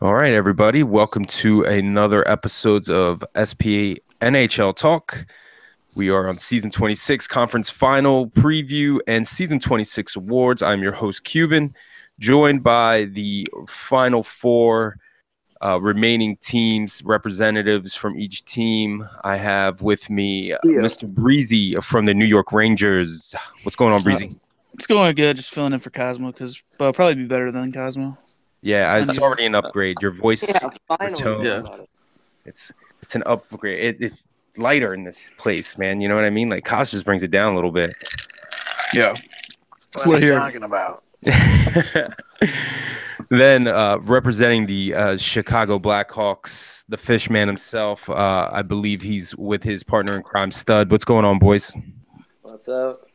All right, everybody. Welcome to another episode of SPNHL Talk. We are on season 26 conference final preview and season 26 awards. I'm your host, Cuban, joined by the final four remaining teams, representatives from each team. I have with me Mr. Breezy from the New York Rangers. What's going on, Breezy? It's going good. Just filling in for Cosmo because probably be better than Cosmo. Yeah, it's already an upgrade. Your voice, Yeah, finally. tone, it's an upgrade. It's lighter in this place, man. You know what I mean? Like Koss just brings it down a little bit. Yeah, That's what I'm talking about. Then representing the Chicago Blackhawks, the Fishman himself. I believe he's with his partner in crime, Stud. What's going on, boys? What's up?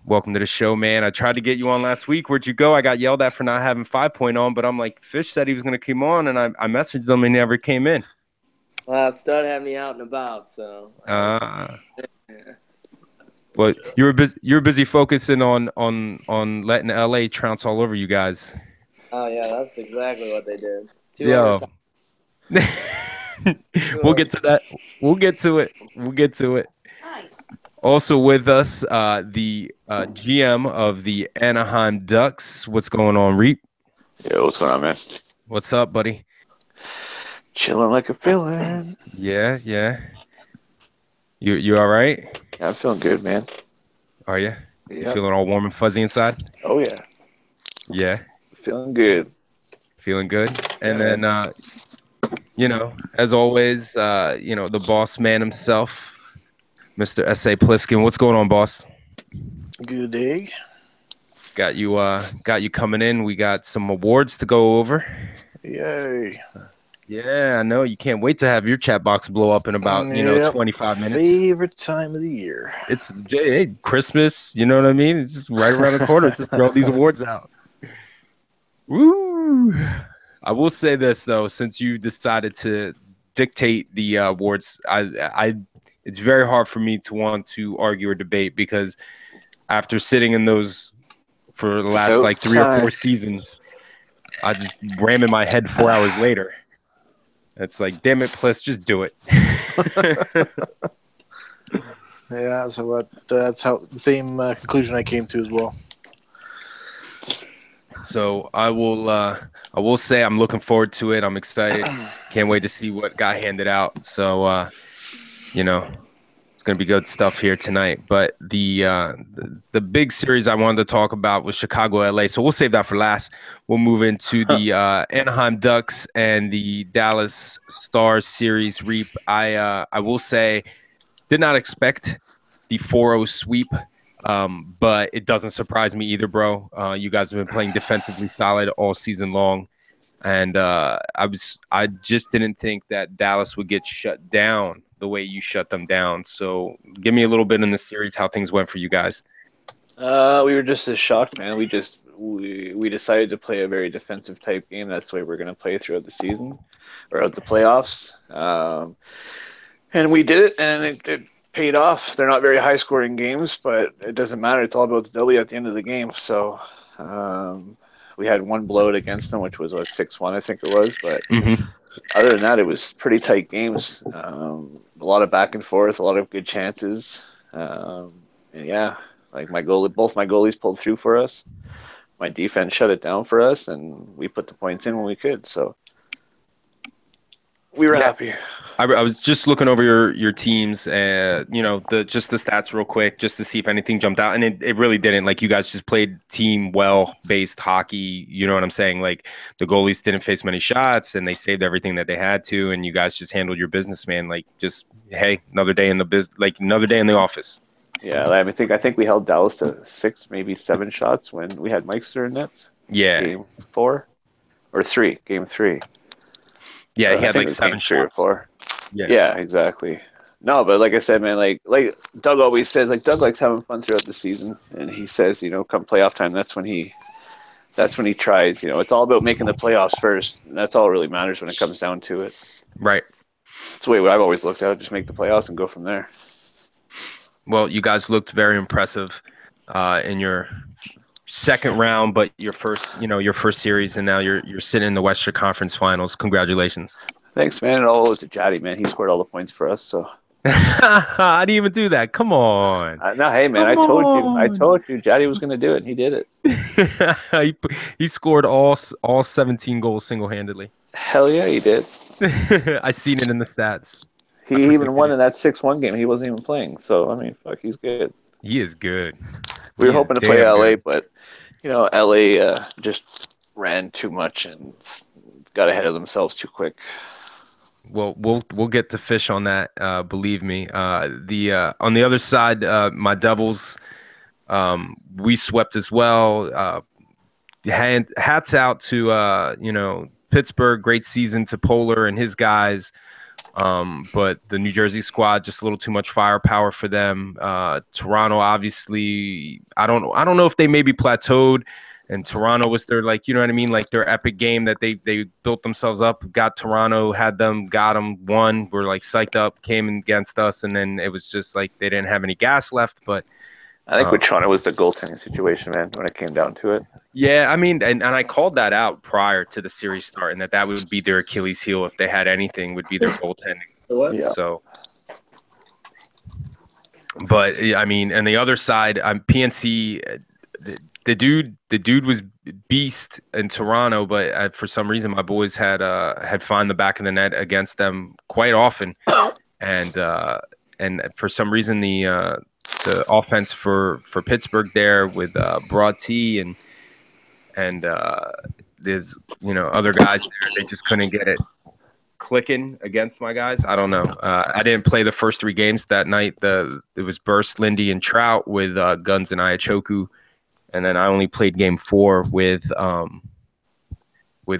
Welcome to the show, man. I tried to get you on last week. Where'd you go? I got yelled at for not having 5 Point on, but I'm like, Fish said he was going to come on, and I messaged him and he never came in. Stud had me out and about, so. Well, you were busy focusing on letting LA trounce all over you guys. Oh yeah, that's exactly what they did. We'll get to that. We'll get to it. Also with us, the GM of the Anaheim Ducks. What's going on, Reap? Yo, what's going on, man? What's up, buddy? Chilling like a villain. Yeah. You all right? Yeah, I'm feeling good, man. Are you? Yeah. You feeling all warm and fuzzy inside? Oh, yeah. Yeah. Feeling good. Feeling good. And then, as always, the boss man himself, Mr. S.A. Pliskin. What's going on, boss? Good day. Got you coming in. We got some awards to go over. Yay. Yeah, I know. You can't wait to have your chat box blow up in about, 25 minutes. Favorite time of the year. It's Christmas, you know what I mean? It's just right around the corner. Just throw these awards out. Woo! I will say this, though, since you decided to dictate the awards, it's very hard for me to want to argue or debate because after sitting in those for the last 3 or 4 seasons, I just ram in my head 4 hours later. It's like, damn it, Plisk, just do it. Yeah, so that's how the same conclusion I came to as well. So I will say I'm looking forward to it. I'm excited. Can't wait to see what got handed out. So, it's going to be good stuff here tonight. But the big series I wanted to talk about was Chicago, LA. So we'll save that for last. We'll move into the Anaheim Ducks and the Dallas Stars series. Reap, I will say, did not expect the 4-0 sweep. But it doesn't surprise me either, bro. You guys have been playing defensively solid all season long. And I just didn't think that Dallas would get shut down the way you shut them down. So give me a little bit in the series, how things went for you guys. We were just as shocked, man. We decided to play a very defensive type game. That's the way we're going to play throughout the season or out the playoffs. And we did it, and it paid off. They're not very high-scoring games, but it doesn't matter. It's all about the W at the end of the game. So we had one blowout against them, which was 6-1, I think it was. But other than that, it was pretty tight games. A lot of back and forth, a lot of good chances. And yeah, like both my goalies pulled through for us. My defense shut it down for us, and we put the points in when we could. So we were happy. I was just looking over your teams, just the stats real quick, just to see if anything jumped out, and it really didn't. Like, you guys just played team well-based hockey. You know what I'm saying? Like, the goalies didn't face many shots, and they saved everything that they had to, and you guys just handled your business, man. Like, just hey, another day in the office. Yeah, I think we held Dallas to 6, maybe 7 shots when we had Meister in net. Yeah, Game 4 or 3. Game 3. Yeah, he had like 7 shots. Or 4. Yeah, exactly. No, but like I said, man, like Doug always says, like Doug likes having fun throughout the season, and he says, come playoff time, that's when he tries. It's all about making the playoffs first. And that's all really matters when it comes down to it. Right. It's the way I've always looked at it. Just make the playoffs and go from there. Well, you guys looked very impressive in your second round, but your first series, and now you're sitting in the Western Conference Finals. Congratulations. Thanks, man. And all to Jaddy, man. He scored all the points for us. So I didn't even do that. Come on. no, hey, man. Come I on. told you, Jaddy was going to do it. And he did it. he scored all 17 goals single-handedly. Hell yeah, he did. I seen it in the stats. He even won in that 6-1 game. He wasn't even playing. So I mean, fuck, he's good. He is good. We were hoping to play LA, good. but LA just ran too much and got ahead of themselves too quick. Well, we'll get to fish on that. Believe me. On the other side, my Devils, we swept as well. Hats out to Pittsburgh. Great season to Polar and his guys. But the New Jersey squad, just a little too much firepower for them. Toronto, obviously, I don't know if they maybe plateaued, and Toronto was their, like, you know what I mean, like their epic game that they built themselves up, got Toronto, got them, won, were like psyched up, came against us, and then it was just like they didn't have any gas left. But I think with Toronto was the goaltending situation, man, when it came down to it. Yeah, I mean, and I called that out prior to the series starting, that would be their Achilles heel if they had anything, would be their goaltending. Yeah. So, but I mean, and the other side, PNC, the dude was beast in Toronto, but for some reason my boys had found the back of the net against them quite often, and for some reason the offense for Pittsburgh there with Broad T and there's other guys there, they just couldn't get it clicking against my guys. I don't know. I didn't play the first 3 games that night. It was Burst, Lindy, and Trout with Guns and Iachoku, and then I only played game 4 with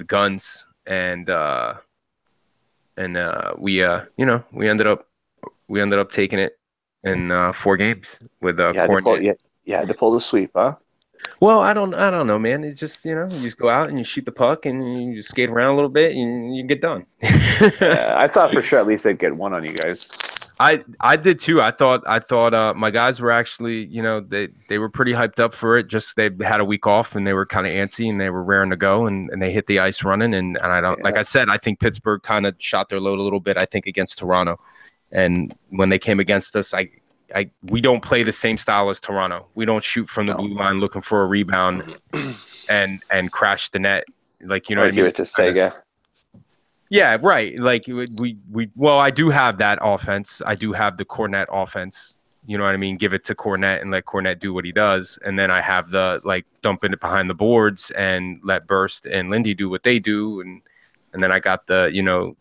Guns, and we ended up taking it in 4 games with Cornet. You had to pull the sweep, huh? Well, I don't know, man. It's just, you just go out and you shoot the puck and you skate around a little bit and you get done. I thought for sure at least they'd get one on you guys. I did too. I thought my guys were actually, they were pretty hyped up for it. Just they had a week off and they were kind of antsy and they were raring to go and they hit the ice running. And I don't, like I said, I think Pittsburgh kind of shot their load a little bit, I think, against Toronto. And when they came against us, we don't play the same style as Toronto. We don't shoot from the blue line looking for a rebound and crash the net. Like, what I mean? Give it to Sega. Yeah, right. Like I do have that offense. I do have the Cornet offense. You know what I mean? Give it to Cornet and let Cornet do what he does. And then I have the dumping it behind the boards and let Burst and Lindy do what they do. And then I got the,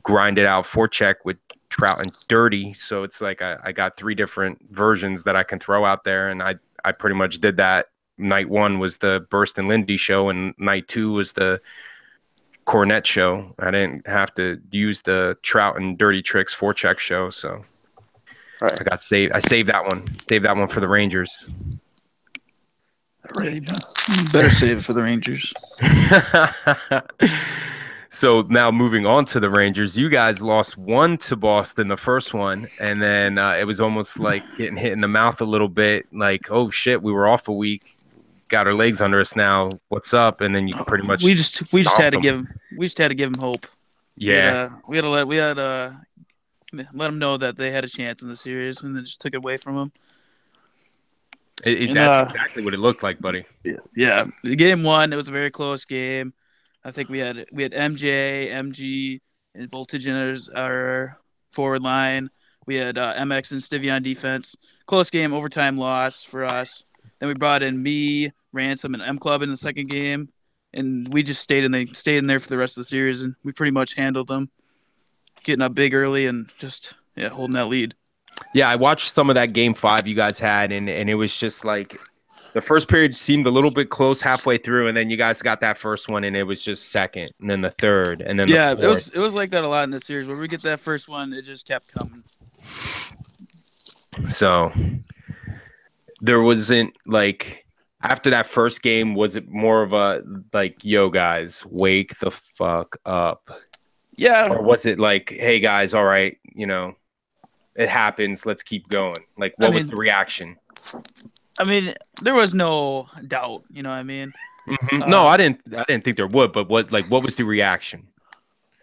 grind it out forecheck with Trout and Dirty. So it's like I got 3 different versions that I can throw out there. And I pretty much did that. Night 1 was the Burst and Lindy show, and night 2 was the Cornet show. I didn't have to use the Trout and Dirty Tricks forecheck show. So right. I saved that one. Saved that one for the Rangers. Right. Better save it for the Rangers. So now moving on to the Rangers, you guys lost 1 to Boston, the first one, and then it was almost like getting hit in the mouth a little bit, like, oh shit, we were off a week, got our legs under us now, what's up? And then you pretty much we just had to give him hope. Yeah, we had to let them know that they had a chance in the series, and then just took it away from them. That's exactly what it looked like, buddy. Yeah. Game 1, it was a very close game. I think we had MJ, MG, and Voltage in our forward line. We had MX and Stevie on defense. Close game, overtime loss for us. Then we brought in me, Ransom, and M Club in the second game, and we just stayed in there for the rest of the series, and we pretty much handled them, getting up big early and just holding that lead. Yeah, I watched some of that game 5 you guys had, and it was just like the first period seemed a little bit close halfway through, and then you guys got that first one, and it was just second, and then the third, and then the fourth. It was like that a lot in this series. When we get that first one, it just kept coming. So there wasn't after that first game, was it more of a yo guys, wake the fuck up? Yeah. Or was it like, hey guys, all right, it happens, let's keep going? What was the reaction? I mean, there was no doubt. You know what I mean? No, I didn't think there would, but what was the reaction?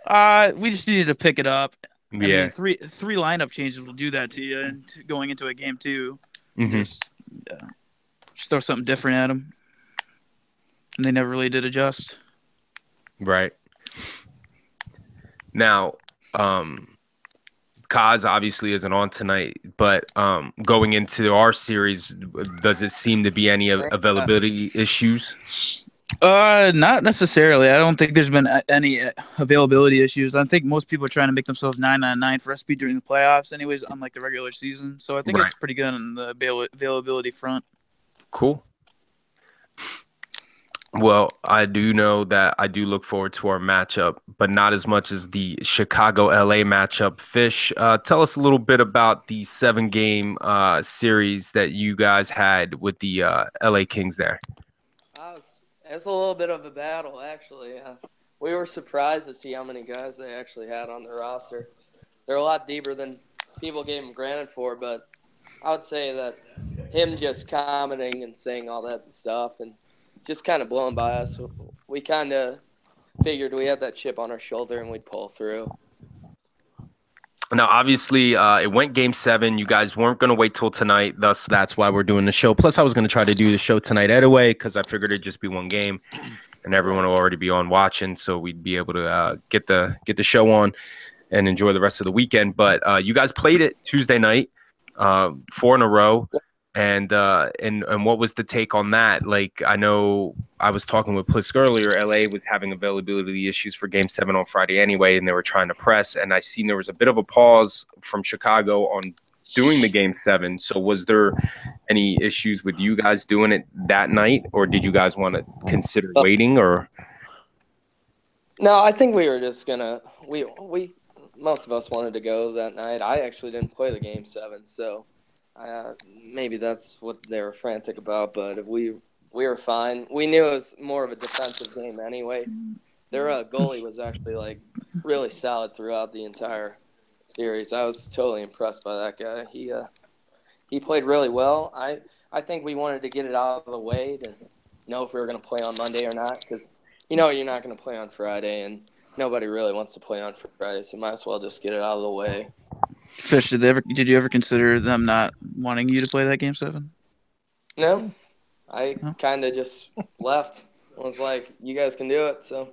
We just needed to pick it up. I mean, Yeah. three lineup changes will do that to you, and going into a game too, Hmm. just throw something different at them, and they never really did adjust. Right. Now, Kaz obviously isn't on tonight, but going into our series, does it seem to be any availability issues? Not necessarily. I don't think there's been any availability issues. I think most people are trying to make themselves 9-9 for SP during the playoffs, anyways, unlike the regular season. So I think Right. it's pretty good on the availability front. Cool. Well, I do know that I do look forward to our matchup, but not as much as the Chicago LA matchup. Fish, tell us a little bit about the 7-game series that you guys had with the LA Kings there. It's a little bit of a battle, actually. We were surprised to see how many guys they actually had on the roster. They're a lot deeper than people gave them granted for, but I would say that him just commenting and saying all that stuff and just kind of blowing by us, we kind of figured we had that chip on our shoulder and we'd pull through. Now, obviously, it went game 7. You guys weren't going to wait till tonight. Thus, that's why we're doing the show. Plus, I was going to try to do the show tonight anyway because I figured it'd just be one game and everyone will already be on watching. So we'd be able to get the show on and enjoy the rest of the weekend. But you guys played it Tuesday night, 4 in a row. And what was the take on that? Like, I know I was talking with Plisk earlier. LA was having availability issues for Game 7 on Friday anyway, and they were trying to press. And I seen there was a bit of a pause from Chicago on doing the Game 7. So was there any issues with you guys doing it that night, or did you guys want to consider waiting? Or no, I think we were just gonna we most of us wanted to go that night. I actually didn't play the Game 7, so. Maybe that's what they were frantic about, but we were fine. We knew it was more of a defensive game anyway. Their goalie was actually like really solid throughout the entire series. I was totally impressed by that guy. He played really well. I think we wanted to get it out of the way to know if we were going to play on Monday or not, because you're not going to play on Friday, and nobody really wants to play on Friday, so might as well just get it out of the way. Fish, did you ever consider them not wanting you to play that Game 7? No, I kind of just left. I was like, you guys can do it, so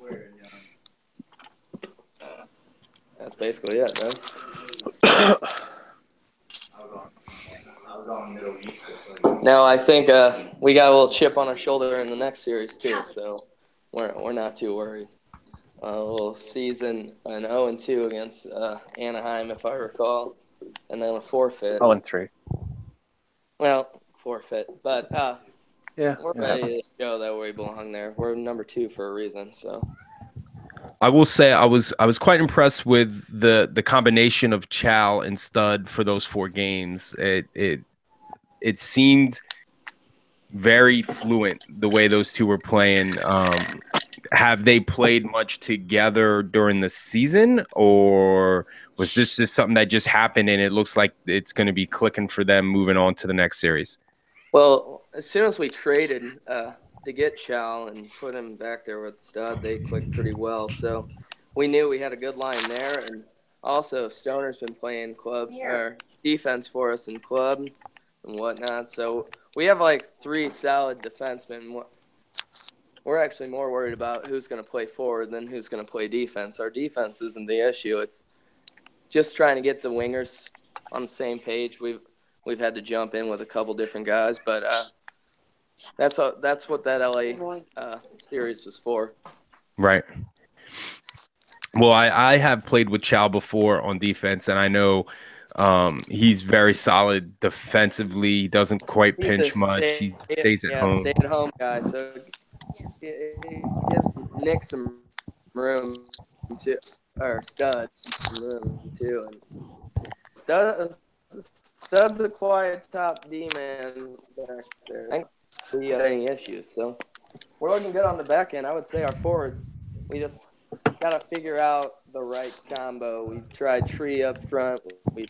that's basically it, man. Now I think we got a little chip on our shoulder in the next series too, so we're not too worried. We'll season an 0-2 against Anaheim, if I recall, and then a forfeit. 0-3. Well, forfeit, but yeah, we're ready to show that we belong there. We're number 2 for a reason. So I will say I was quite impressed with the combination of Chow and Stud for those 4 games. It seemed very fluent the way those two were playing. Have they played much together during the season, or was this just something that just happened and it looks like it's going to be clicking for them moving on to the next series? Well, as soon as we traded to get Chow and put him back there with Stud, they clicked pretty well. So we knew we had a good line there, and also Stoner's been playing club or defense for us in club and whatnot. So we have like 3 solid defensemen. We're actually more worried about who's going to play forward than who's going to play defense. Our defense isn't the issue. It's just trying to get the wingers on the same page. We've had to jump in with a couple different guys, but that's what that LA series was for. Right. Well, I have played with Chow before on defense, and I know he's very solid defensively. He doesn't quite pinch much. He stays at home. Stay at home guy. So it gives Nick some room to, or Stud some room too. And Stud's a quiet top D man back there. I don't think he had any issues. So we're looking good on the back end. I would say our forwards, we just got to figure out the right combo. We've tried Tree up front. We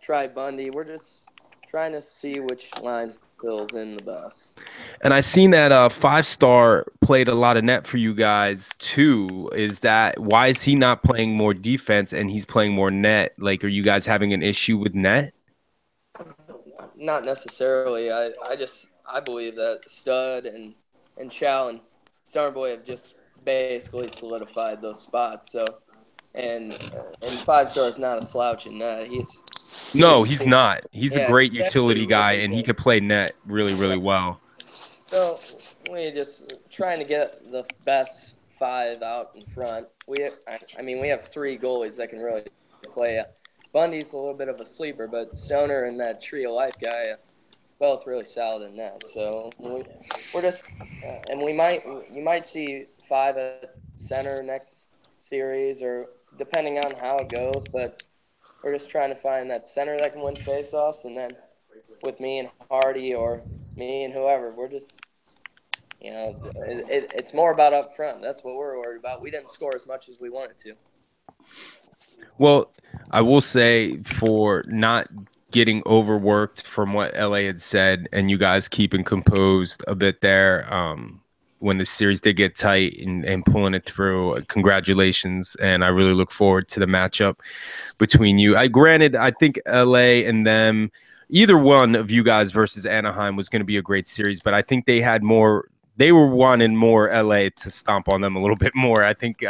try Bundy. We're just trying to see which line fills in the best. And I seen that 5-star played a lot of net for you guys too. Why is he not playing more defense and he's playing more net? Like, are you guys having an issue with net? Not necessarily. I believe that Stud and Chow and Starboy have just basically solidified those spots. So and 5-star is not a slouch in net. No, he's not. He's a Yeah, great he's actually utility guy, really and he good. could play net really, really well. So we just trying to get the best 5 out in front. We have 3 goalies that can really play. Bundy's a little bit of a sleeper, but Stoner and that Tree of Life guy both really solid in net. So we're just and you might see 5 at center next series, or depending on how it goes. But we're just trying to find that center that can win faceoffs, and then with me and Hardy or me and whoever, we're just it's more about up front. That's what we're worried about. We didn't score as much as we wanted to. Well, I will say for not getting overworked from what LA had said and you guys keeping composed a bit there when the series did get tight and pulling it through, congratulations. And I really look forward to the matchup between you. Granted, I think LA and them, either one of you guys versus Anaheim was going to be a great series, but I think they were wanting more LA to stomp on them a little bit more. I think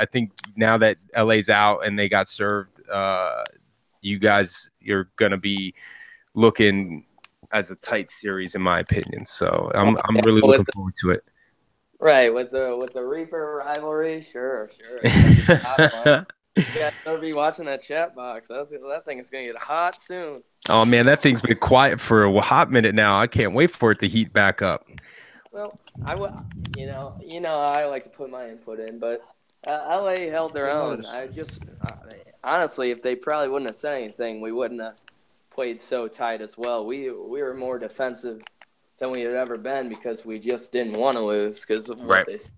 now that LA's out and they got served, you're going to be looking as a tight series, in my opinion. So I'm really looking forward to it. Right, with the Reaper rivalry, sure. It's gonna be hot fun. You guys better be watching that chat box. That thing is gonna get hot soon. Oh man, that thing's been quiet for a hot minute now. I can't wait for it to heat back up. Well, I like to put my input in, but LA held their own. Honestly, if they probably wouldn't have said anything, we wouldn't have played so tight as well. We were more defensive than we had ever been because we just didn't want to lose because of what they said.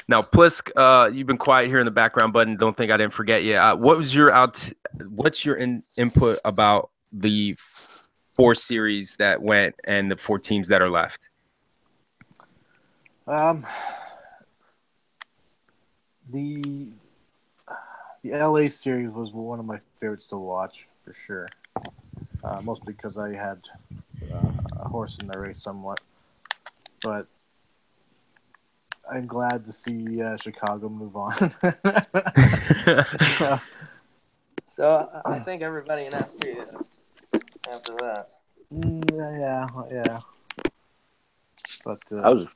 Now, Plisk, you've been quiet here in the background, bud, and don't think I didn't forget you. What's your input about the 4 series that went and the 4 teams that are left? The LA series was one of my favorites to watch for sure. Mostly because I had a horse in the race somewhat, but I'm glad to see Chicago move on. So I think everybody in SP is after that. Yeah. But no,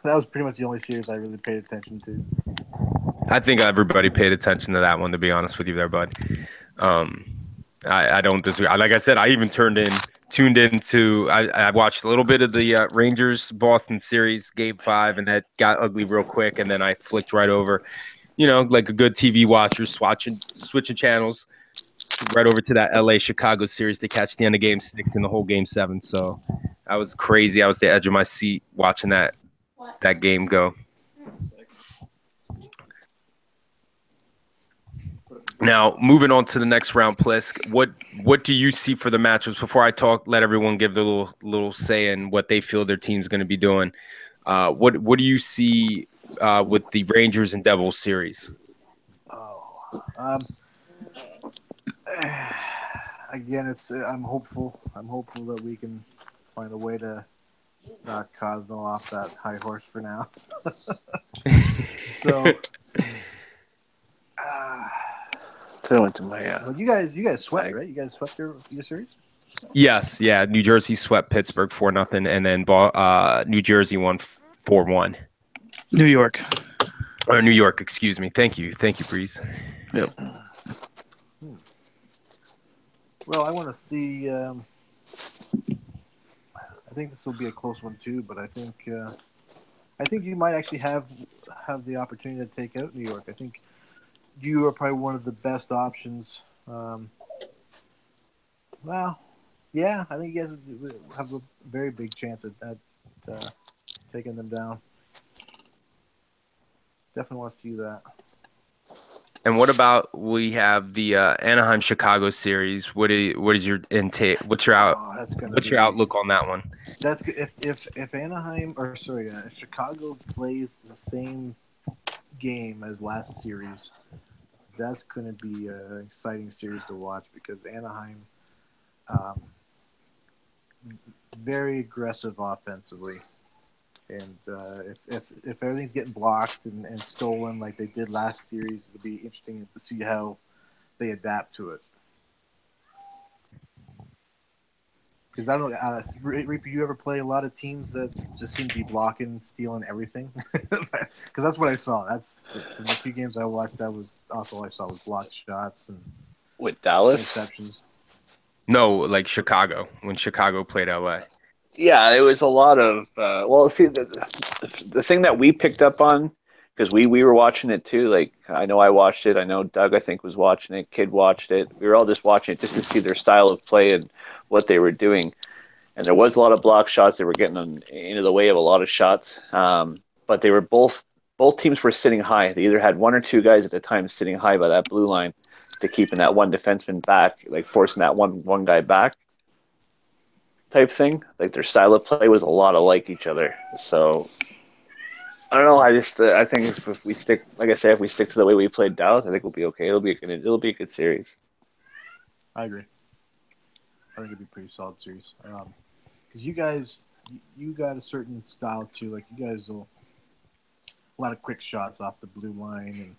that was pretty much the only series I really paid attention to. I think everybody paid attention to that one, to be honest with you there, bud. I don't disagree. Like I said, I even tuned into. I watched a little bit of the Rangers Boston series, Game 5, and that got ugly real quick. And then I flicked right over, like a good TV watcher, switching channels, right over to that LA Chicago series to catch the end of Game 6 and the whole Game 7. So I was crazy. I was the edge of my seat watching that game go. Now, moving on to the next round, Plisk, what do you see for the matchups? Before I let everyone give their little say in what they feel their team's going to be doing. What do you see with the Rangers and Devils series? Again, I'm hopeful. I'm hopeful that we can find a way to knock Cosmo off that high horse for now. So. Well, you guys swept, right? You guys swept your series? Yes, yeah. New Jersey swept Pittsburgh 4-0, and then New Jersey won 4-1. New York, excuse me. Thank you, Breeze. Yep. Well, I want to see. I think this will be a close one too, but I think you might actually have the opportunity to take out New York. I think you are probably one of the best options. Well, yeah, I think you guys have a very big chance at taking them down. Definitely want to see that. And what about we have the Anaheim Chicago series? What is your intake? That's gonna What's be your outlook on that one? that's if Anaheim if Chicago plays the same game as last series, that's going to be an exciting series to watch because Anaheim, um, very aggressive offensively, and if everything's getting blocked and stolen like they did last series, it'll be interesting to see how they adapt to it. Because I don't know, Reaper, you ever play a lot of teams that just seem to be blocking, stealing everything? Because that's what I saw. That's from the few games I watched. That was also all I saw was blocked shots and With Dallas? interceptions. No, like Chicago, when Chicago played LA. Yeah, it was a lot of see, the thing that we picked up on, because we were watching it too. Like, I know I watched it. I know Doug, I think, was watching it. Kid watched it. We were all just watching it just to see their style of play and what they were doing. And there was a lot of block shots. They were getting into the way of a lot of shots. But they were both teams were sitting high. They either had one or two guys at the time sitting high by that blue line to keeping that one defenseman back, like forcing that one guy back type thing. Like, their style of play was a lot alike each other. So I don't know. I think if we stick, like I said, if we stick to the way we played Dallas, I think we'll be okay. It'll be a good series. I agree. I think it'd be a pretty solid series. Because you guys, you got a certain style too. Like you guys will a lot of quick shots off the blue line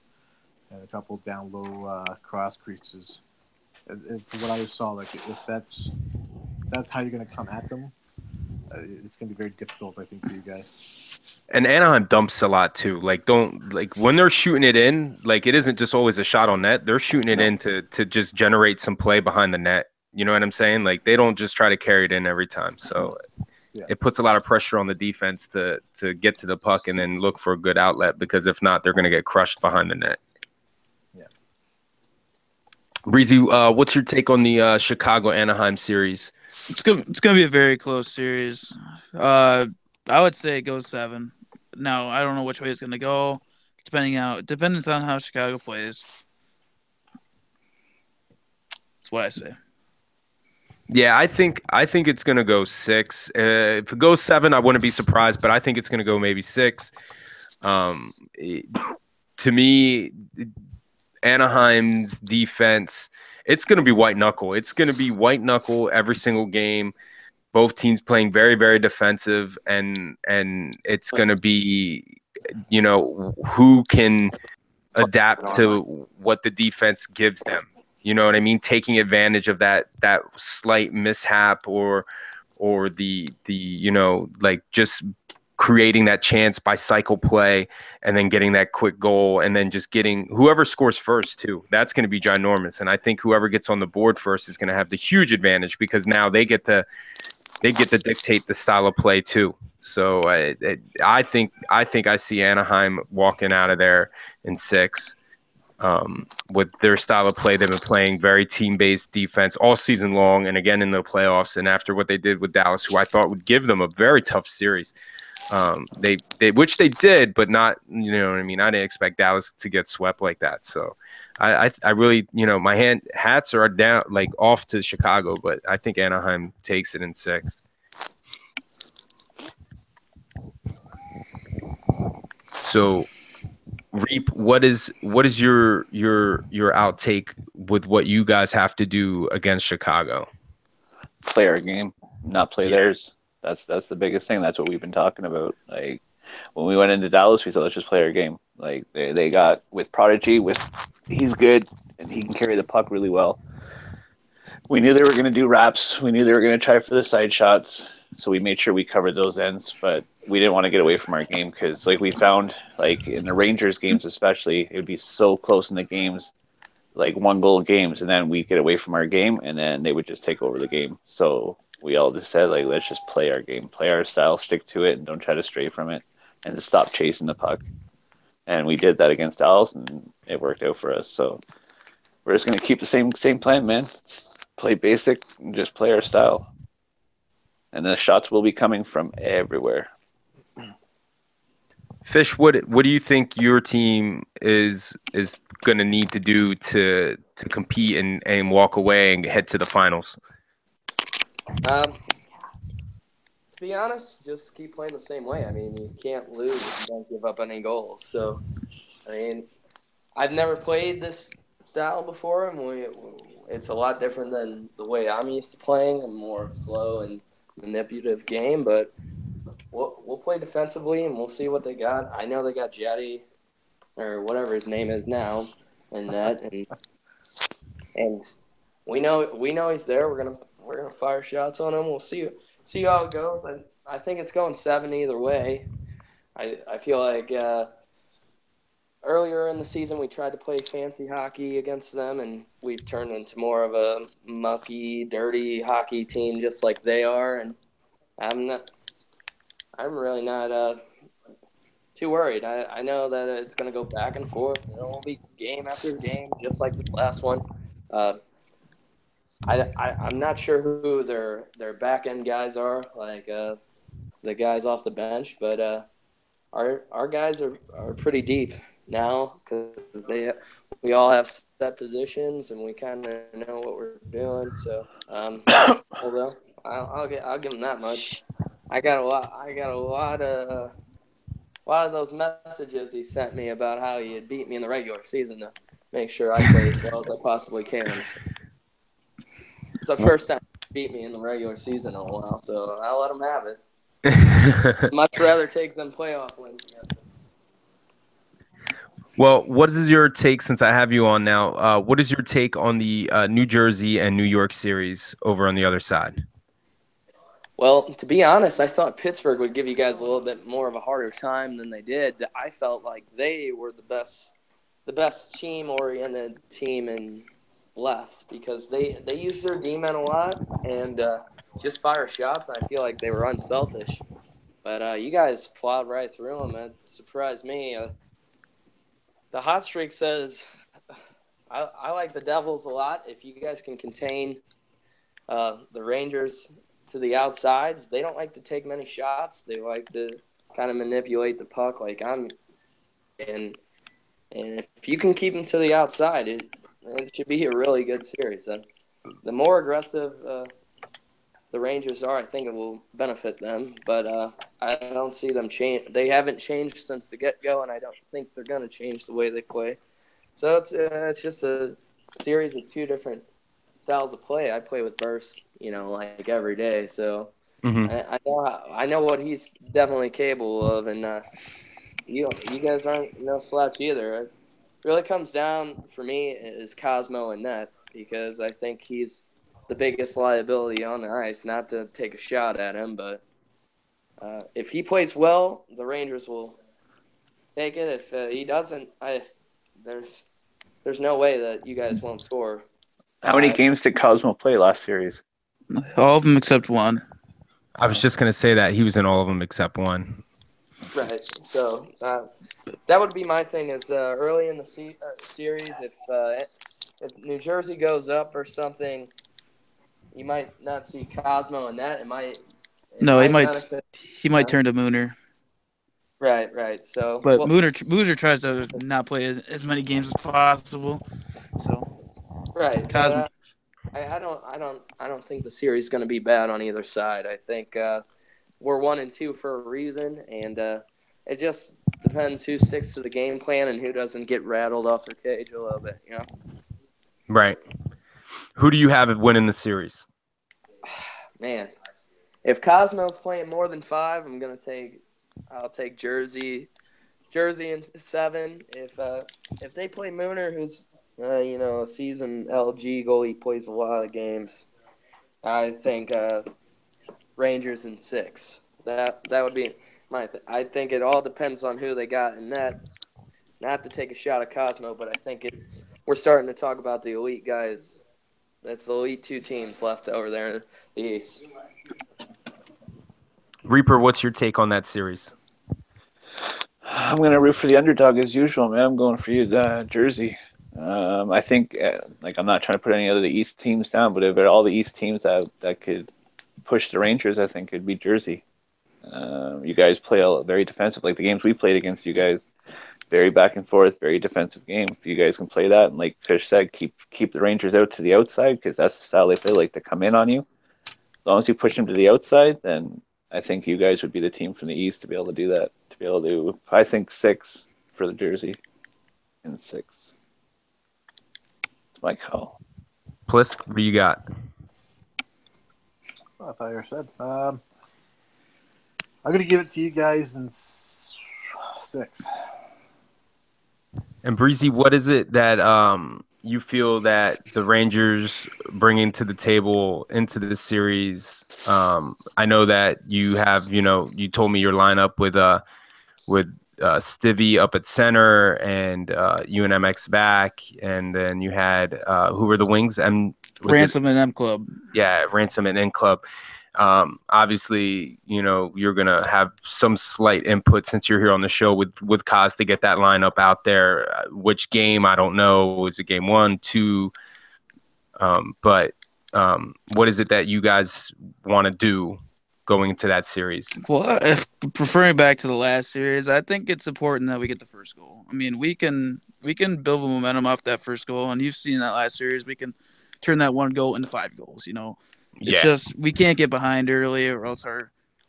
and a couple down low cross creases. And from what I saw, like if that's how you're going to come at them, it's going to be very difficult, I think, for you guys. And Anaheim dumps a lot too. Like, don't like when they're shooting it in. Like, it isn't just always a shot on net. They're shooting it in to just generate some play behind the net. You know what I'm saying? Like, they don't just try to carry it in every time. So it puts a lot of pressure on the defense to get to the puck and then look for a good outlet, because if not, they're going to get crushed behind the net. Yeah. Breezy, what's your take on the Chicago Anaheim series? It's gonna be a very close series. I would say it goes 7. Now I don't know which way it's gonna go, depends on how Chicago plays. That's what I say. Yeah, I think it's gonna go 6. If it goes 7, I wouldn't be surprised, but I think it's gonna go maybe 6. To me, Anaheim's defense, it's gonna be white knuckle. It's gonna be white knuckle every single game. Both teams playing very, very defensive, and it's gonna be, who can adapt to what the defense gives them. You know what I mean? Taking advantage of that slight mishap or the like just creating that chance by cycle play and then getting that quick goal and then just getting whoever scores first too. That's going to be ginormous. And I think whoever gets on the board first is going to have the huge advantage, because now they get to dictate the style of play too. So I think I see Anaheim walking out of there in 6. With their style of play, they've been playing very team-based defense all season long, and again in the playoffs. And after what they did with Dallas, who I thought would give them a very tough series, which they did, but not, you know what I mean. I didn't expect Dallas to get swept like that. So I really, my hats are down, like off to Chicago, but I think Anaheim takes it in 6. So, Reap, what is your outtake with what you guys have to do against Chicago? Play our game, not play theirs. That's the biggest thing. That's what we've been talking about. Like, when we went into Dallas, we said, let's just play our game. Like, they got with Prodigy, he's good and he can carry the puck really well. We knew they were going to do wraps. We knew they were going to try for the side shots. So we made sure we covered those ends, but we didn't want to get away from our game, because like we found, like in the Rangers games especially, it would be so close in the games, like 1-goal games, and then we get away from our game and then they would just take over the game. So we all just said, like, let's just play our game, play our style, stick to it, and don't try to stray from it, and just stop chasing the puck. And we did that against Dallas, and it worked out for us. So we're just going to keep the same plan, man. Play basic and just play our style. And the shots will be coming from everywhere. Fish, what do you think your team is going to need to do to compete and walk away and head to the finals? To be honest, just keep playing the same way. I mean, you can't lose if you don't give up any goals. So, I mean, I've never played this style before, and it's a lot different than the way I'm used to playing. A more slow and manipulative game, but we'll play defensively and we'll see what they got. I know they got Jetty or whatever his name is now in net, and we know he's there. We're gonna fire shots on him. We'll see how it goes. I think it's going 7 either way. I feel like earlier in the season we tried to play fancy hockey against them, and we've turned into more of a mucky, dirty hockey team, just like they are. And I'm really not too worried. I know that it's going to go back and forth. And it will be game after game, just like the last one. I'm not sure who their back end guys are, like the guys off the bench, but our guys are pretty deep now because we all have set positions and we kind of know what we're doing. So although I'll give them that much. I got a lot of those messages he sent me about how he had beat me in the regular season to make sure I play as well as I possibly can. So it's the first time he beat me in the regular season in a while, so I'll let him have it. Much rather take them playoff wins against him. Well, what is your take, since I have you on now, what is your take on the New Jersey and New York series over on the other side? Well, to be honest, I thought Pittsburgh would give you guys a little bit more of a harder time than they did. I felt like they were the best team-oriented team in left because they used their D-men a lot and just fire shots. I feel like they were unselfish. But you guys plowed right through them. It surprised me. The hot streak says I like the Devils a lot. If you guys can contain the Rangers to the outsides, they don't like to take many shots. They like to kind of manipulate the puck like and if you can keep them to the outside, it should be a really good series. The more aggressive the Rangers are, I think it will benefit them. But I don't see them change. They haven't changed since the get-go, and I don't think they're going to change the way they play. So it's just a series of two different styles of play. I play with Burst, like every day. So I know what he's definitely capable of, and you guys aren't no slouch either. It really comes down for me is Cosmo and net because I think he's the biggest liability on the ice. Not to take a shot at him, but if he plays well, the Rangers will take it. If he doesn't, there's no way that you guys won't score. How many games did Cosmo play last series? All of them except one. I was just going to say that he was in all of them except one. Right. So that would be my thing is early in the series, if New Jersey goes up or something, you might not see Cosmo in that. He might turn to Mooner. Right. So, but Mooner tries to not play as many games as possible. So, right. Cosmo. I don't think the series is going to be bad on either side. I think we're 1-2 for a reason, and it just depends who sticks to the game plan and who doesn't get rattled off their cage a little bit. Right. Who do you have winning the series? Man, if Cosmo's playing more than 5, I'll take Jersey in 7. If they play Mooner, who's a seasoned LG goalie, plays a lot of games, I think Rangers in 6. That would be my I think it all depends on who they got in net. Not to take a shot at Cosmo, but I think we're starting to talk about the elite guys. That's the elite 2 teams left over there in the East. Reaper, what's your take on that series? I'm going to root for the underdog as usual, man. I'm going for you, Jersey. I think, I'm not trying to put any of the East teams down, but if all the East teams that could push the Rangers, I think it'd be Jersey. You guys play very defensive, like the games we played against you guys. Very back and forth, very defensive game. If you guys can play that, and like Fish said, keep the Rangers out to the outside because that's the style they play, like to come in on you. As long as you push them to the outside, then I think you guys would be the team from the East to be able to do that. To be able to, I think 6 for the jersey, and 6. It's my call. Plisk, what do you got? I thought you already said. I'm going to give it to you guys in 6. And Breezy, what is it that you feel that the Rangers bringing to the table into this series? I know that you have, you told me your lineup with Stivy up at center and UNMX back, and then you had who were the wings? Ransom and M Club. Yeah, Ransom and N Club. Obviously, you're gonna have some slight input since you're here on the show with Kaz to get that lineup out there. Which game I don't know. Is it game 1, 2? But what is it that you guys want to do going into that series? Well, preferring back to the last series, I think it's important that we get the first goal. I mean, we can build momentum off that first goal, and you've seen that last series. We can turn that 1 goal into 5 goals. It's just we can't get behind early, or else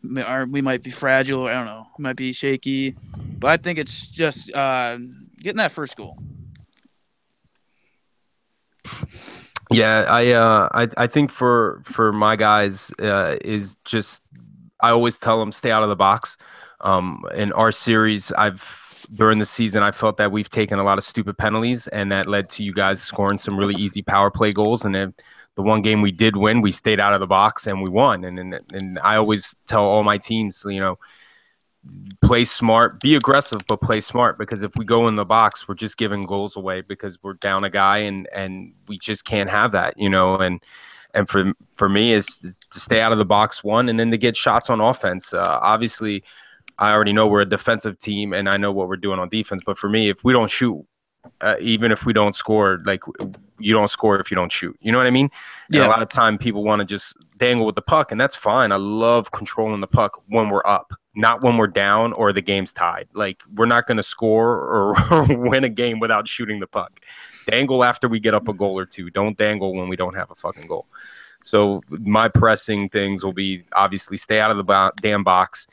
we might be fragile. I don't know, we might be shaky. But I think it's just getting that first goal. Yeah, I think for my guys is just I always tell them stay out of the box. In our series, during the season I felt that we've taken a lot of stupid penalties, and that led to you guys scoring some really easy power play goals. And then the one game we did win, we stayed out of the box and we won. And I always tell all my teams, play smart, be aggressive, but play smart, because if we go in the box, we're just giving goals away because we're down a guy, and we just can't have that, and for me is to stay out of the box, one, and then to get shots on offense. Obviously, I already know we're a defensive team and I know what we're doing on defense, but for me, if we don't shoot, even if we don't score, like, you don't score if you don't shoot. You know what I mean? Yeah. And a lot of time people want to just dangle with the puck, and that's fine. I love controlling the puck when we're up, not when we're down or the game's tied. Like, we're not going to score or win a game without shooting the puck. Dangle after we get up a goal or two. Don't dangle when we don't have a fucking goal. So my pressing things will be obviously stay out of the damn box,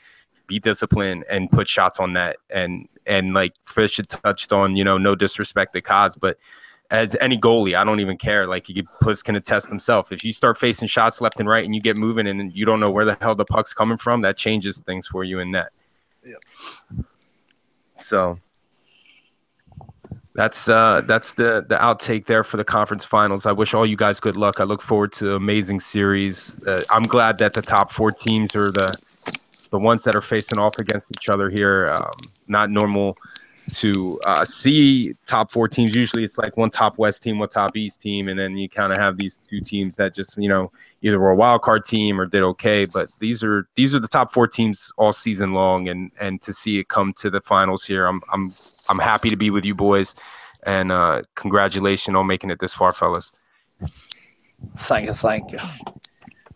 be disciplined, and put shots on net. And like Fish had touched on, no disrespect to Kaz, but as any goalie, I don't even care. Like, Plisk can attest himself. If you start facing shots left and right and you get moving and you don't know where the hell the puck's coming from, that changes things for you in net. Yep. So that's the outtake there for the conference finals. I wish all you guys good luck. I look forward to amazing series. I'm glad that the top 4 teams are the ones that are facing off against each other here. Not normal to see top 4 teams. Usually it's like one top West team, one top East team, and then you kind of have these 2 teams that just, either were a wild card team or did okay. But these are the top 4 teams all season long, and to see it come to the finals here, I'm happy to be with you boys, and congratulations on making it this far, fellas. Thank you.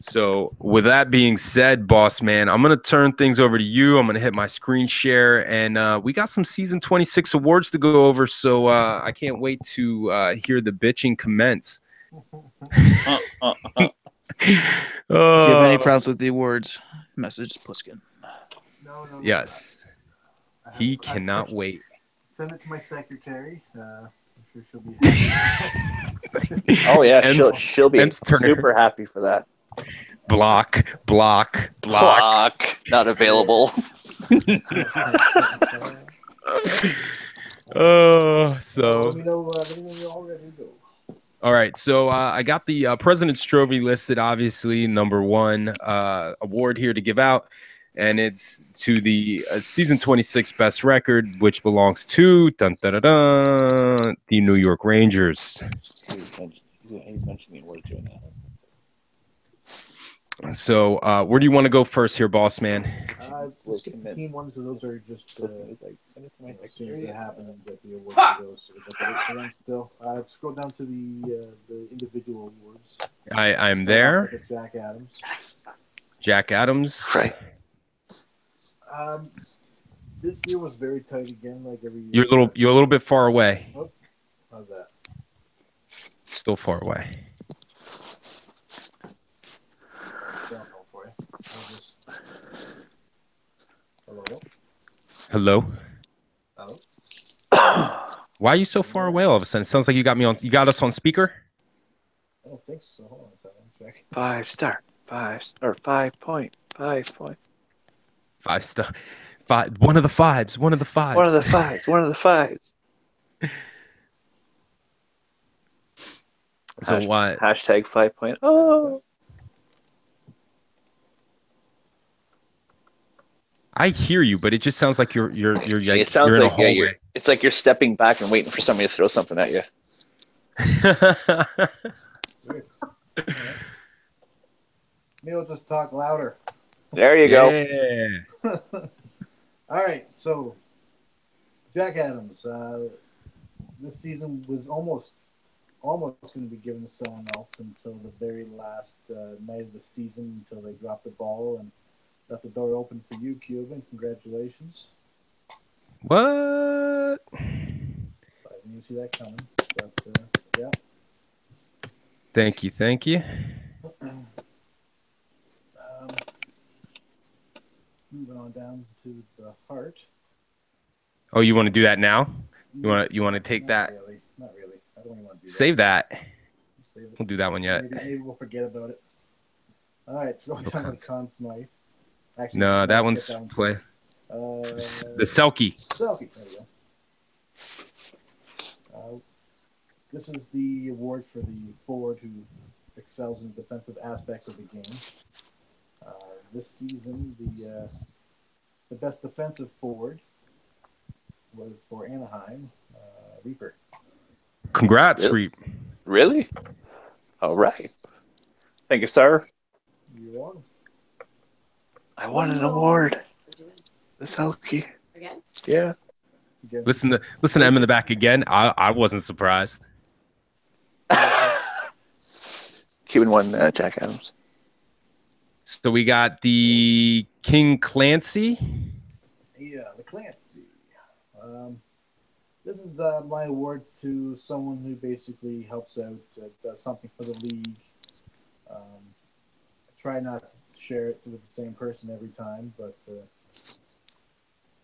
So with that being said, boss man, I'm going to turn things over to you. I'm going to hit my screen share, and we got some season 26 awards to go over. So I can't wait to hear the bitching commence. If you have any problems with the awards, message Pliskin. No. Yes. He cannot wait. Send it to my secretary. I'm sure she'll be happy. Oh yeah, she'll be super happy for that. Block. Not available. So. Let me know when you're all ready to go. All right, so I got the President's Trophy listed, obviously, number 1 award here to give out, and it's to the season 26 best record, which belongs to the New York Rangers. He's mentioning the award too now. So where do you want to go first here, boss man? Let's skip the team ones, because those are just as soon as they happen and get the awards to those. So still, scroll down to the individual awards. I'm there. Jack Adams. Jack Adams. Right. This year was very tight again, like every year. You're a little bit far away. Oh, how's that? Still far away. Cell phone for you. Hello. Hello. Hello. Why are you so far away all of a sudden? It sounds like you got us on speaker. I don't think so. Hold on a second. Check. 5-star. 5.5 point. 5-star. 5. One of the fives. One of the fives. One of the fives. One of the fives. So what? Hashtag 5.0. I hear you, but it just sounds like you're It sounds you're in like a hallway. it's like you're stepping back and waiting for somebody to throw something at you. Maybe I'll just talk louder. There you go. Yeah. All right, so Jack Adams. This season was almost going to be given to someone else until the very last night of the season, until they dropped the ball and left the door open for you, Cuban. Congratulations. What? I didn't see that coming, but yeah. Thank you. Moving on down to the heart. Oh, you want to do that now? You want to take that? Not really. I don't even want to do that. Save that. Save it. We'll do that one yet. Maybe we'll forget about it. All right, so going down to Conn Smythe. Actually, No, that one's play. The Selkie. Selkie, there you go. This is the award for the forward who excels in the defensive aspects of the game. This season, the best defensive forward was for Anaheim, Reaper. Congrats, Really? Reap. Really? All right. Thank you, sir. You're welcome. I won an award. The Selkie. Again? Yeah. Again. Listen to Em in the back again. I wasn't surprised. Cuban won Jack Adams. So we got the King Clancy. Yeah, the Clancy. This is my award to someone who basically helps out, does something for the league. I try not to share it with the same person every time, but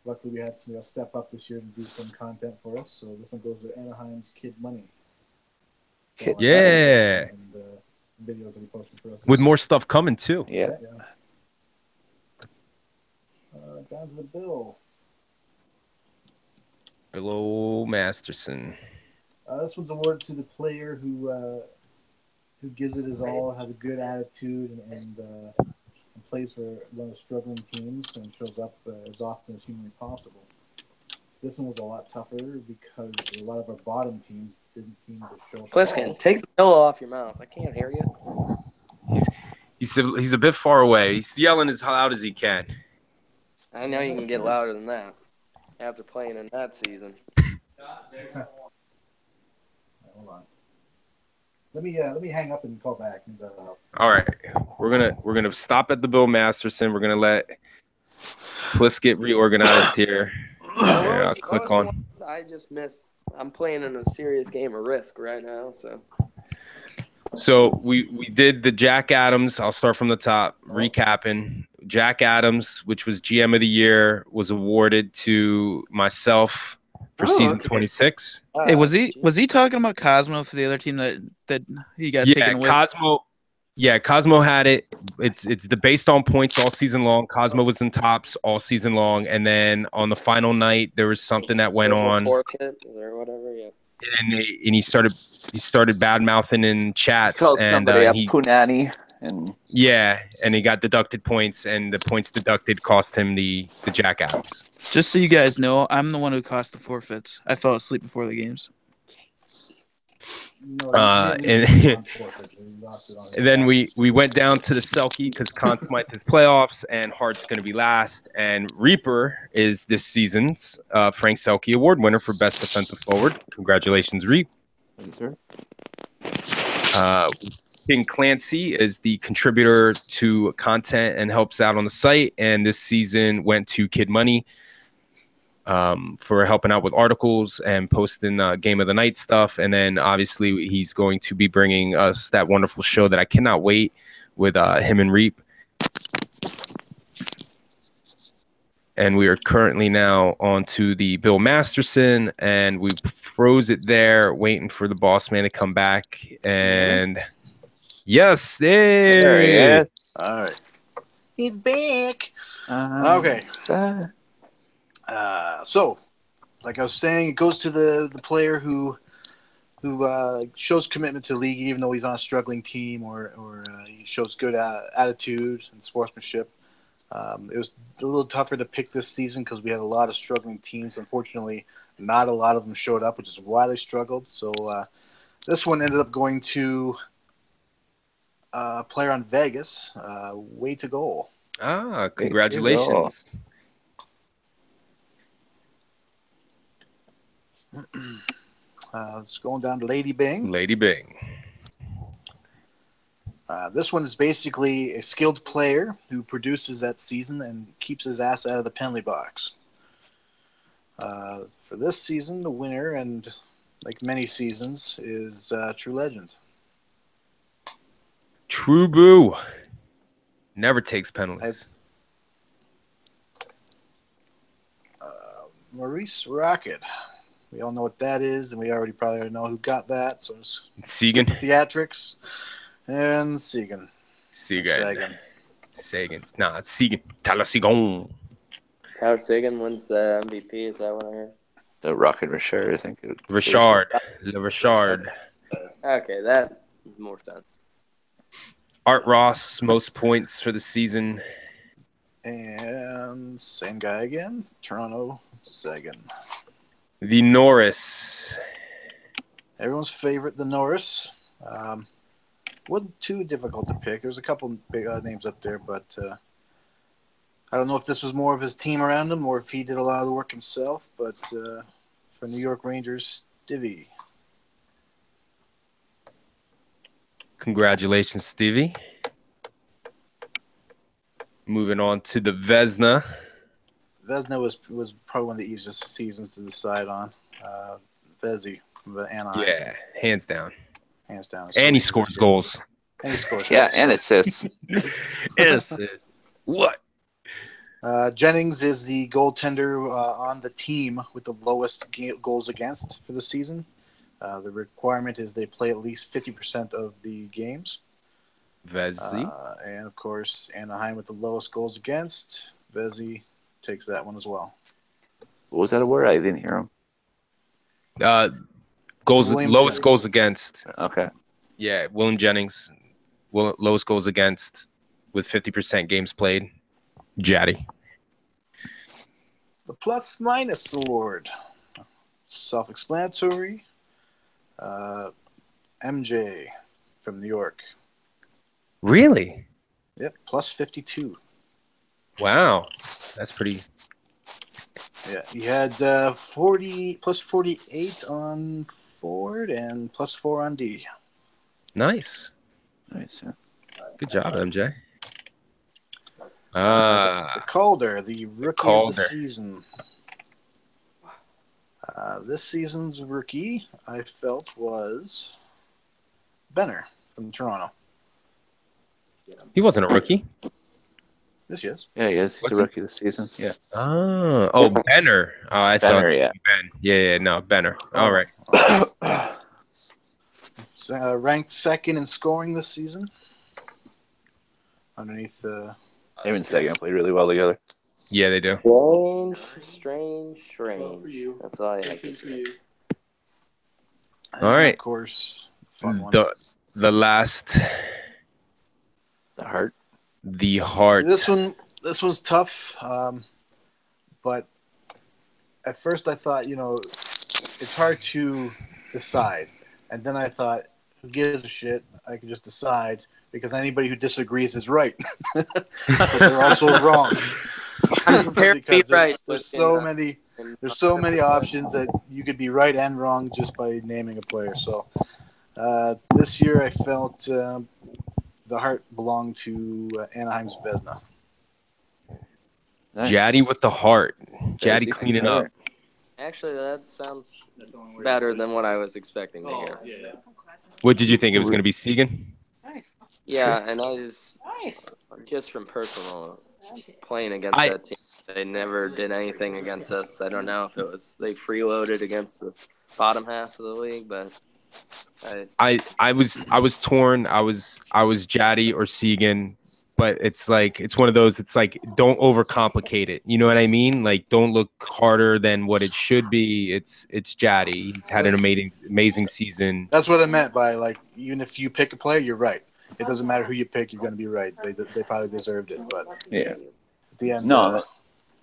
luckily we had somebody else step up this year to do some content for us. So this one goes to Anaheim's Kid Money. Yeah. And videos that he posted for us. With more stuff coming too. Yeah. Down to the bill. Bill Masterson. This one's awarded to the player who gives it his all, has a good attitude, and plays for one of the struggling teams and shows up as often as humanly possible. This one was a lot tougher because a lot of our bottom teams didn't seem to show up. Pliskin, take the pillow off your mouth. I can't hear you. He's a bit far away. He's yelling as loud as he can. I know you can get louder than that after playing in that season. Hold on. Let me hang up and call back. All right, we're gonna stop at the Bill Masterson. We're gonna let Plisk get reorganized here. I'll click on. I just missed. I'm playing in a serious game of Risk right now, so. So we did the Jack Adams. I'll start from the top, recapping. Jack Adams, which was GM of the year, was awarded to myself for season 26. Hey, was he talking about Cosmo for the other team that he got taken away? Cosmo had it. It's based on points all season long. Cosmo was in tops all season long, and then on the final night there was something that went on. Or whatever, yeah. And he started bad mouthing in chats. He called and somebody a punani, and he got deducted points, and the points deducted cost him the Jack Adams. Just so you guys know, I'm the one who cost the forfeits. I fell asleep before the games. And then we went down to the Selkie because Conn Smythe is playoffs and Hart's going to be last. And Reaper is this season's Frank Selkie Award winner for Best Defensive Forward. Congratulations, Reap. Thank you, sir. King Clancy is the contributor to content and helps out on the site. And this season went to Kid Money for helping out with articles and posting Game of the Night stuff. And then obviously he's going to be bringing us that wonderful show that I cannot wait with him and Reap. And we are currently now on to the Bill Masterson, and we froze it there, waiting for the boss man to come back. And yes, hey. There he is. All right. He's back. Okay. So, like I was saying, it goes to the player who shows commitment to the league, even though he's on a struggling team, or he shows good attitude and sportsmanship. It was a little tougher to pick this season because we had a lot of struggling teams. Unfortunately, not a lot of them showed up, which is why they struggled. So this one ended up going to a player on Vegas, way to goal. Ah, congratulations. It's going down to Lady Bing. Lady Bing. This one is basically a skilled player who produces that season and keeps his ass out of the penalty box. For this season, the winner, and like many seasons, is True Legend. True Boo. Never takes penalties. Maurice Rocket. We all know what that is, and we probably know who got that. So it's Segan. Theatrics. And Sagan. Sagan. Nah, it's Segan. Tyler Segan. Tyler Sagan wins the MVP. Is that what I heard? The Rocket Richard, I think. Richard. Le Richard. Okay, that more sense. Art Ross, most points for the season. And same guy again. Toronto Sagan. The Norris. Everyone's favorite, the Norris. Wasn't too difficult to pick. There's a couple big names up there, but I don't know if this was more of his team around him or if he did a lot of the work himself. But for New York Rangers, Stevie. Congratulations, Stevie. Moving on to the Vezina. Vezina was probably one of the easiest seasons to decide on. Vezzy from the Anaheim. Yeah, hands down. Hands down. And he scores goals. And he scores Yeah, goals. and assists. And assists. What? Jennings is the goaltender on the team with the lowest goals against for the season. The requirement is they play at least 50% of the games. Vezzy. And, of course, Anaheim with the lowest goals against. Vezzy takes that one as well. What was that a word? I didn't hear him. Lowest Jennings. goals against. Okay. Yeah, William Jennings. Lowest goals against with 50% games played. Jaddy. The Plus Minus Award. Self-explanatory. MJ from New York. Really? Yep, plus 52. Wow. That's pretty. Yeah, he had 40 plus 48 on forward and plus 4 on D. Nice. Nice. Yeah. Good job, MJ. The Calder, the rookie of the season. This season's rookie, I felt, was Benner from Toronto. He wasn't a rookie. Yes, he is. Yeah, he is. He's the rookie this season. Yeah. Oh, Benner. Oh, I thought yeah. Ben. Yeah, no, Benner. All right. Ranked second in scoring this season. Underneath Him and Sagan played really well together. Yeah, they do. Strange. That's all I have to say. All right. Of course, fun one. The last. The heart. The heart. So this one's tough, but at first I thought, it's hard to decide, and then I thought, who gives a shit? I can just decide because anybody who disagrees is right, but they're also wrong. Because there's so many options that you could be right and wrong just by naming a player. So this year I felt the heart belonged to Anaheim's Vesna. Nice. Jaddy with the heart. Jazzy Jaddy cleaning up. Actually, that sounds better than what I was expecting to hear. What did you think? It was going to be Segan? Yeah, and I just from personal playing against that team, they never did anything against us. I don't know if it was they freeloaded against the bottom half of the league, but I was torn. I was Jaddy or Segan, but it's like it's one of those. It's like don't overcomplicate it. You know what I mean? Like don't look harder than what it should be. It's Jaddy. He's had an amazing season. That's what I meant by like even if you pick a player, you're right. It doesn't matter who you pick, you're going to be right. They probably deserved it, but yeah, at the end, no,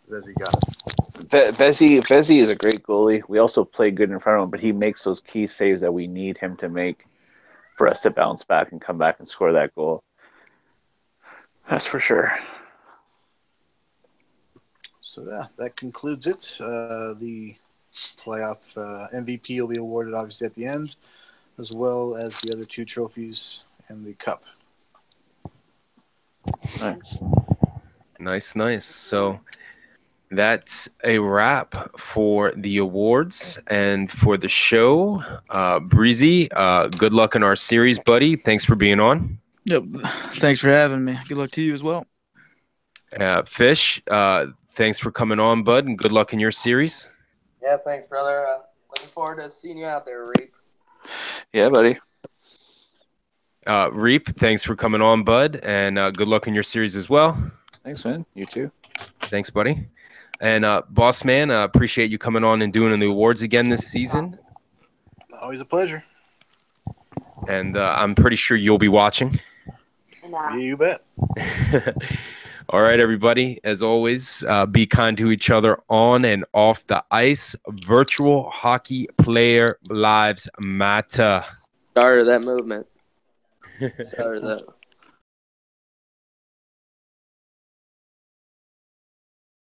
Vesey got it. Vesey is a great goalie. We also play good in front of him, but he makes those key saves that we need him to make for us to bounce back and come back and score that goal. That's for sure. So yeah, that concludes it. The playoff MVP will be awarded obviously at the end, as well as the other two trophies and the cup. Nice. So that's a wrap for the awards and for the show. Breezy, good luck in our series, buddy. Thanks for being on. Yep. Thanks for having me. Good luck to you as well. Fish, thanks for coming on, bud, and good luck in your series. Yeah, thanks, brother. Looking forward to seeing you out there, Reap. Yeah, buddy. Reap, thanks for coming on, bud, and good luck in your series as well. Thanks, man. You too. Thanks, buddy. And Boss Man, appreciate you coming on and doing the awards again this season. Always a pleasure. And I'm pretty sure you'll be watching. Yeah, you bet. All right, everybody. As always, be kind to each other on and off the ice. Virtual hockey player lives matter. Started that movement. Started that.